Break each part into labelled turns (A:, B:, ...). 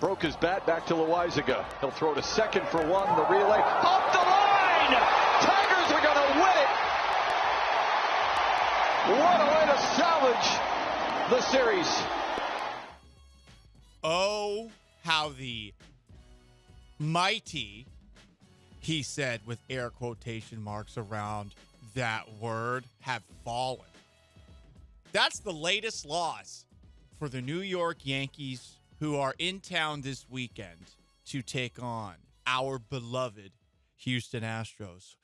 A: Broke his bat back to Loizaga. He'll throw to second for one. The relay up the line. Tigers are going to win it. What a way to salvage the series.
B: Oh, how the mighty, he said with air quotation marks around that word, have fallen. That's the latest loss for the New York Yankees, who are in town this weekend to take on our beloved Houston Astros.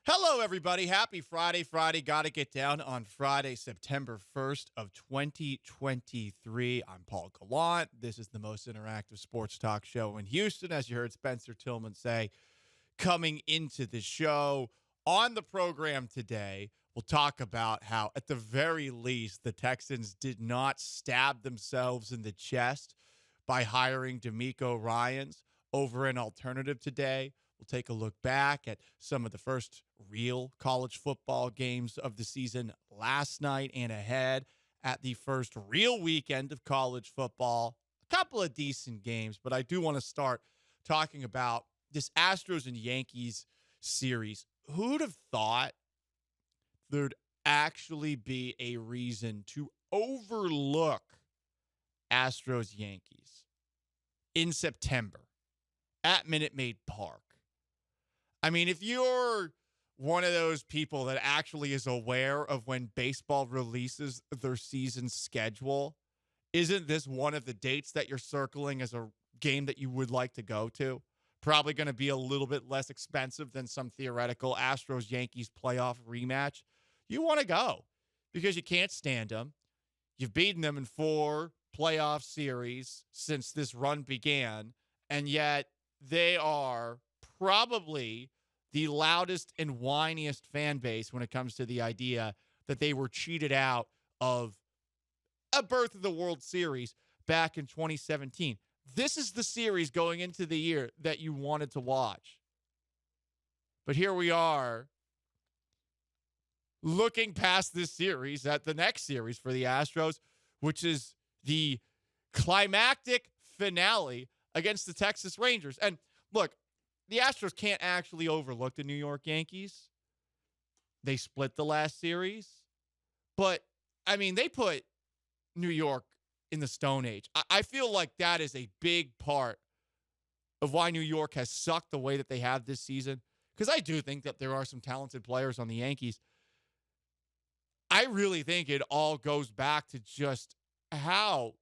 B: Hello, everybody. Happy Friday. Got to get down on Friday, September 1st of 2023. I'm Paul Gallant. This is the most interactive sports talk show in Houston, as you heard Spencer Tillman say. Coming into the show on the program today, we'll talk about how, at the very least, the Texans did not stab themselves in the chest by hiring D'Amico Ryans over an alternative today. We'll take a look back at some of the first real college football games of the season last night and ahead at the first real weekend of college football. A couple of decent games, but I do want to start talking about this Astros and Yankees series. Who'd have thought there'd actually be a reason to overlook Astros-Yankees in September at Minute Maid Park? I mean, if you're one of those people that actually is aware of when baseball releases their season schedule, isn't this one of the dates that you're circling as a game that you would like to go to? Probably going to be a little bit less expensive than some theoretical Astros-Yankees playoff rematch. You want to go because you can't stand them. You've beaten them in 4 playoff series since this run began, and yet they are probably the loudest and whiniest fan base when it comes to the idea that they were cheated out of a berth of the World Series back in 2017. This is the series going into the year that you wanted to watch. But here we are, looking past this series at the next series for the Astros, which is the climactic finale against the Texas Rangers. And look, the Astros can't actually overlook the New York Yankees. They split the last series. But, I mean, they put New York in the Stone Age. I feel like that is a big part of why New York has sucked the way that they have this season. Because I do think that there are some talented players on the Yankees. I really think it all goes back to just how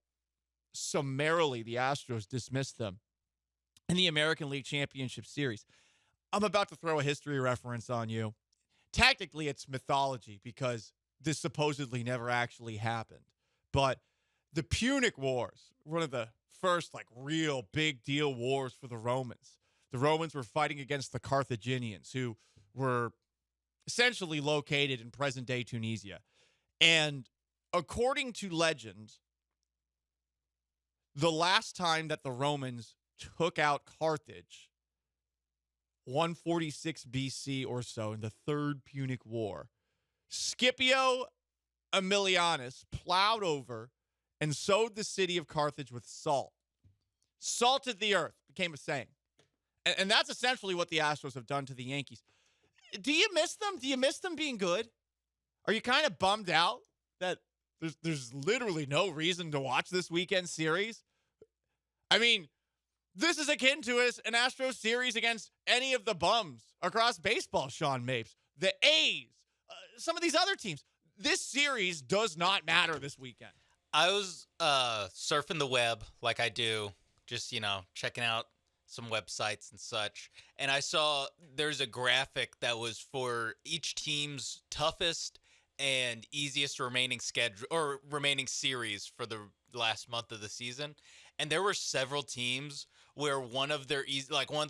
B: summarily the Astros dismissed them in the American League Championship Series. I'm about to throw a history reference on you. Technically, it's mythology because this supposedly never actually happened. But the Punic Wars, one of the first real big deal wars for the Romans. The Romans were fighting against the Carthaginians, who were essentially located in present-day Tunisia. And according to legend, the last time that the Romans took out Carthage, 146 BC or so, in the Third Punic War, Scipio Aemilianus plowed over and sowed the city of Carthage with salt. Salted the earth, became a saying. And that's essentially what the Astros have done to the Yankees. Do you miss them? Do you miss them being good? Are you kind of bummed out that there's literally no reason to watch this weekend series? I mean, this is akin to an Astros series against any of the bums across baseball, Sean Mapes. The A's, some of these other teams. This series does not matter this weekend.
C: I was surfing the web like I do, just, checking out some websites and such. And I saw there's a graphic that was for each team's toughest and easiest remaining schedule or remaining series for the last month of the season. And there were several teams where one of their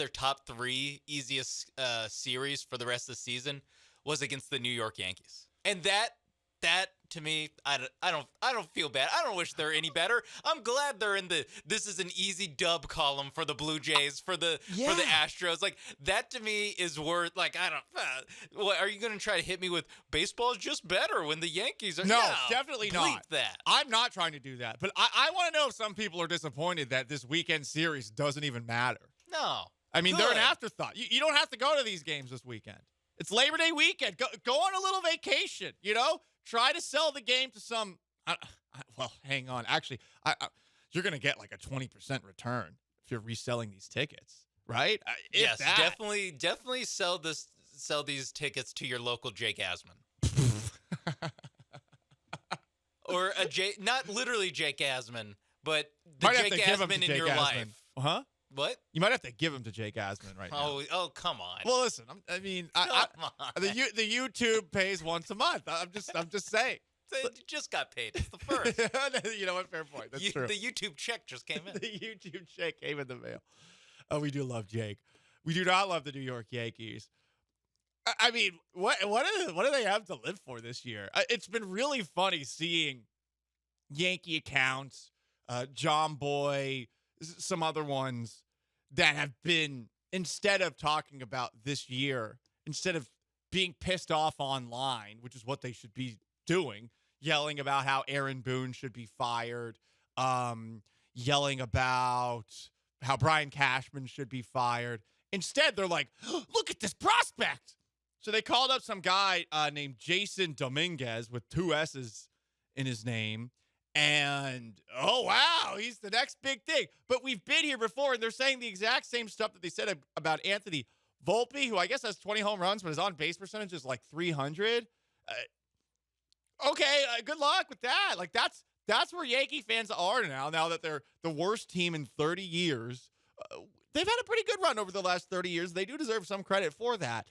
C: top 3 easiest series for the rest of the season was against the New York Yankees. And that that to me, I don't feel bad. I don't wish they're any better. I'm glad they're in this is an easy dub column for the Blue Jays, for the Astros. Like, that to me is worth, like, I don't, what, are you going to try to hit me with baseball is just better when the Yankees are?
B: No, definitely
C: bleep
B: not.
C: that.
B: I'm not trying to do that. But I want to know if some people are disappointed that this weekend series doesn't even matter.
C: No.
B: I mean,
C: Good.
B: they're an afterthought. You don't have to go to these games this weekend. It's Labor Day weekend. Go on a little vacation, you know? Try to sell the game to some well, hang on. Actually, you're going to get like a 20% return if you're reselling these tickets, right?
C: Yes, definitely sell these tickets to your local Jake Asman. Or not literally Jake Asman, but the Jake Asman in your life.
B: Huh?
C: What?
B: You might have to give him to Jake Asman right now.
C: Oh, come on.
B: Well, listen. The YouTube pays once a month. I'm just saying.
C: You just got paid. It's the first.
B: You know what? Fair point. That's true.
C: The YouTube check just came in.
B: The YouTube check came in the mail. Oh, we do love Jake. We do not love the New York Yankees. I mean, what do they have to live for this year? It's been really funny seeing Yankee accounts, John Boy, some other ones that have been, instead of talking about this year, instead of being pissed off online, which is what they should be doing, yelling about how Aaron Boone should be fired, yelling about how Brian Cashman should be fired. Instead, they're like, look at this prospect. So they called up some guy named Jason Dominguez with 2 S's in his name. And, oh, wow, he's the next big thing. But we've been here before, and they're saying the exact same stuff that they said about Anthony Volpe, who I guess has 20 home runs, but his on-base percentage is like 300. Okay, good luck with that. Like, that's where Yankee fans are now that they're the worst team in 30 years. They've had a pretty good run over the last 30 years. They do deserve some credit for that.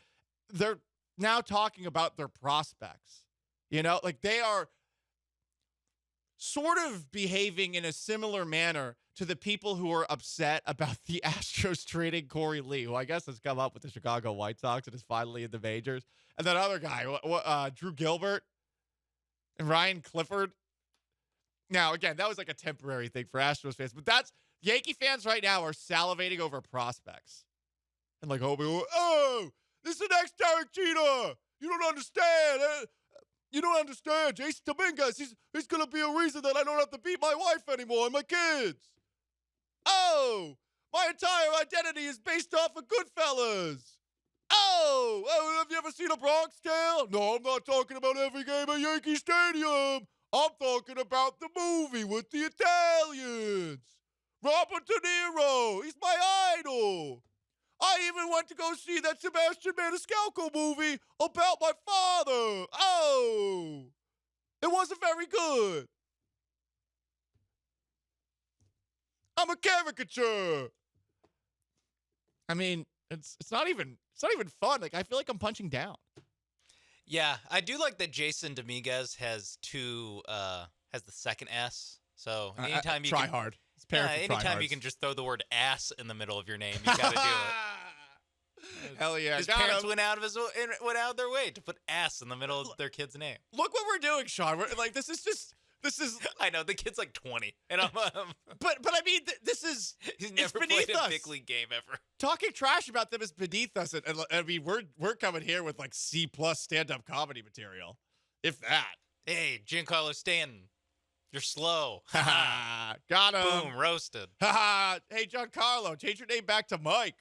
B: They're now talking about their prospects. You know, like they are sort of behaving in a similar manner to the people who are upset about the Astros trading Corey Lee, who I guess has come up with the Chicago White Sox and is finally in the majors. And that other guy, Drew Gilbert and Ryan Clifford. Now, again, that was like a temporary thing for Astros fans, but that's Yankee fans right now are salivating over prospects. And like, oh, this is the next Derek Jeter. You don't understand. You don't understand. Jason Dominguez, he's going to be a reason that I don't have to beat my wife anymore and my kids. Oh, my entire identity is based off of Goodfellas. Oh, have you ever seen A Bronx Tale? No, I'm not talking about every game at Yankee Stadium. I'm talking about the movie with the Italians. Robert De Niro, he's my idol. I even went to go see that Sebastian Maniscalco movie about my father. Oh, it wasn't very good. I'm a caricature. I mean, it's not even fun. Like, I feel like I'm punching down.
C: Yeah, I do like that Jason Dominguez has has the second S. So anytime you
B: try
C: can,
B: hard.
C: Anytime you can just throw the word ass in the middle of your name, you got to do it.
B: Hell yeah.
C: His parents went out of their way to put ass in the middle of their kid's name.
B: Look what we're doing, Sean. We're, like, this is.
C: I know the kid's like 20, and I'm.
B: But I mean, this is.
C: He's never played a big league game ever.
B: Talking trash about them is beneath us, and I mean, we're coming here with like C+ stand-up comedy material, if that.
C: Hey, Giancarlo Stanton, you're slow.
B: Got him.
C: Boom, roasted.
B: Hey, Giancarlo, change your name back to Mike.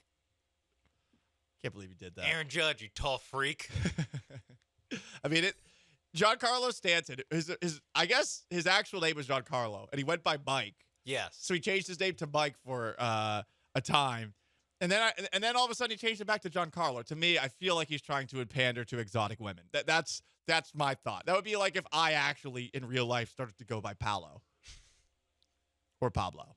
B: Can't believe you did that.
C: Aaron Judge, you tall freak.
B: I mean, Giancarlo Stanton, I guess his actual name was Giancarlo, and he went by Mike.
C: Yes.
B: So he changed his name to Mike for a time. And then all of a sudden he changed it back to Giancarlo. To me, I feel like he's trying to pander to exotic women. That's my thought. That would be like if I actually, in real life, started to go by Paolo. Or Pablo.